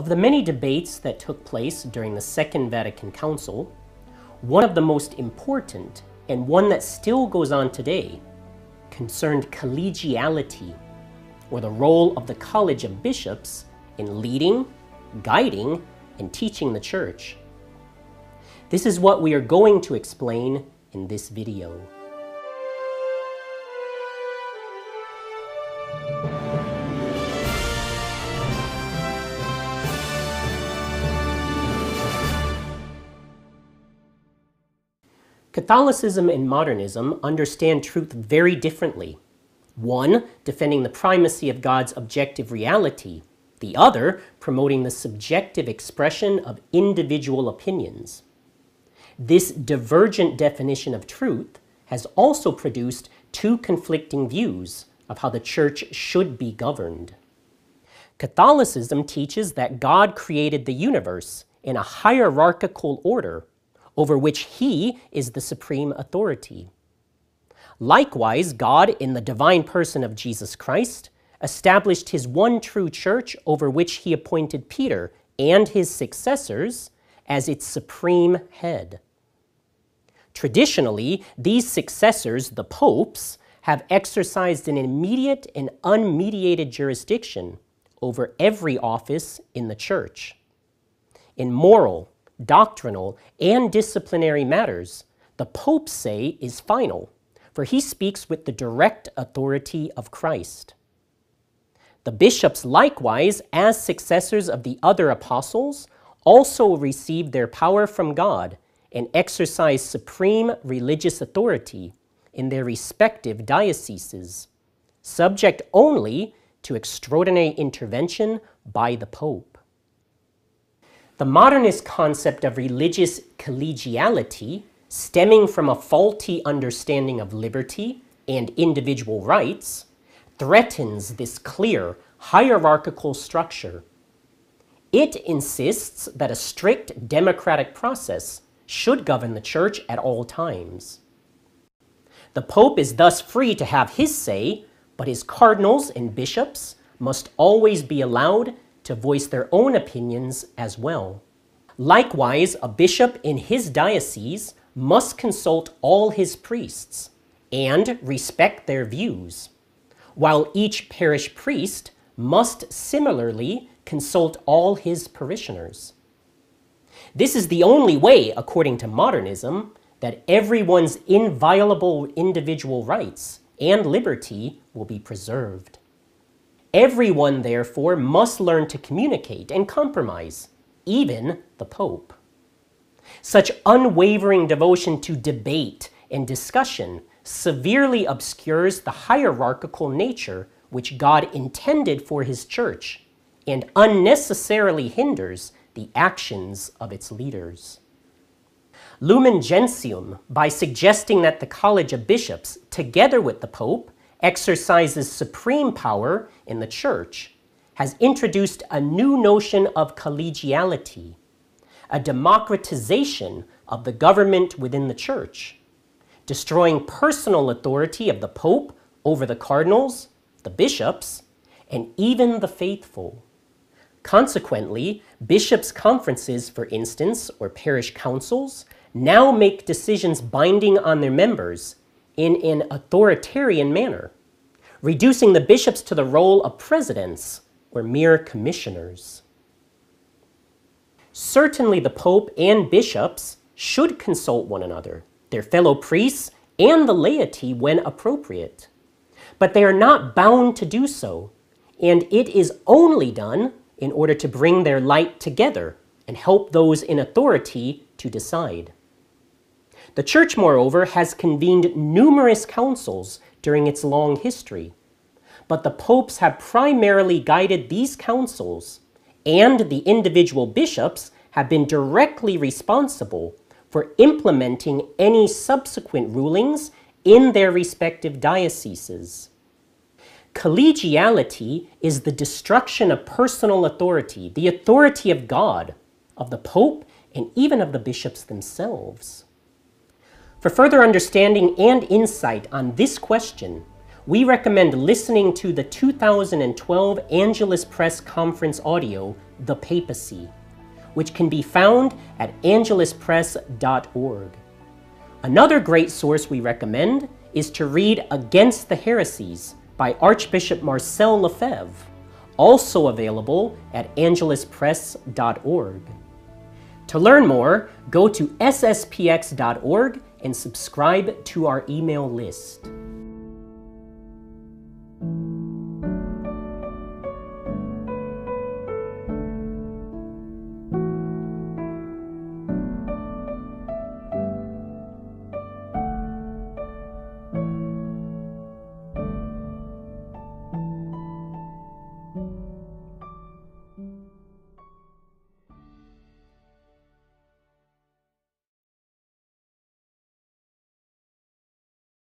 Of the many debates that took place during the Second Vatican Council, one of the most important, and one that still goes on today, concerned collegiality, or the role of the College of Bishops in leading, guiding, and teaching the Church. This is what we are going to explain in this video. Catholicism and modernism understand truth very differently. One, defending the primacy of God's objective reality. The other, promoting the subjective expression of individual opinions. This divergent definition of truth has also produced two conflicting views of how the Church should be governed. Catholicism teaches that God created the universe in a hierarchical order over which He is the supreme authority. Likewise, God, in the divine person of Jesus Christ, established His one true Church over which He appointed Peter and his successors as its supreme head. Traditionally, these successors, the popes, have exercised an immediate and unmediated jurisdiction over every office in the Church. In moral, doctrinal, and disciplinary matters, the Pope's say is final, for he speaks with the direct authority of Christ. The bishops likewise, as successors of the other apostles, also received their power from God and exercise supreme religious authority in their respective dioceses, subject only to extraordinary intervention by the Pope. The modernist concept of religious collegiality, stemming from a faulty understanding of liberty and individual rights, threatens this clear, hierarchical structure. It insists that a strict democratic process should govern the Church at all times. The Pope is thus free to have his say, but his cardinals and bishops must always be allowed to voice their own opinions as well. Likewise, a bishop in his diocese must consult all his priests and respect their views, while each parish priest must similarly consult all his parishioners. This is the only way, according to modernism, that everyone's inviolable individual rights and liberty will be preserved. Everyone, therefore, must learn to communicate and compromise, even the Pope. Such unwavering devotion to debate and discussion severely obscures the hierarchical nature which God intended for His Church and unnecessarily hinders the actions of its leaders. Lumen Gentium, by suggesting that the College of Bishops, together with the Pope, exercises supreme power in the Church, has introduced a new notion of collegiality, a democratization of the government within the Church, destroying personal authority of the Pope over the cardinals, the bishops, and even the faithful. Consequently, bishops' conferences, for instance, or parish councils, now make decisions binding on their members in an authoritarian manner, reducing the bishops to the role of presidents or mere commissioners. Certainly the Pope and bishops should consult one another, their fellow priests, and the laity when appropriate. But they are not bound to do so, and it is only done in order to bring their light together and help those in authority to decide. The Church, moreover, has convened numerous councils during its long history, but the popes have primarily guided these councils, and the individual bishops have been directly responsible for implementing any subsequent rulings in their respective dioceses. Collegiality is the destruction of personal authority, the authority of God, of the Pope, and even of the bishops themselves. For further understanding and insight on this question, we recommend listening to the 2012 Angelus Press Conference audio, The Papacy, which can be found at angeluspress.org. Another great source we recommend is to read Against the Heresies by Archbishop Marcel Lefebvre, also available at angeluspress.org. To learn more, go to sspx.org and subscribe to our email list.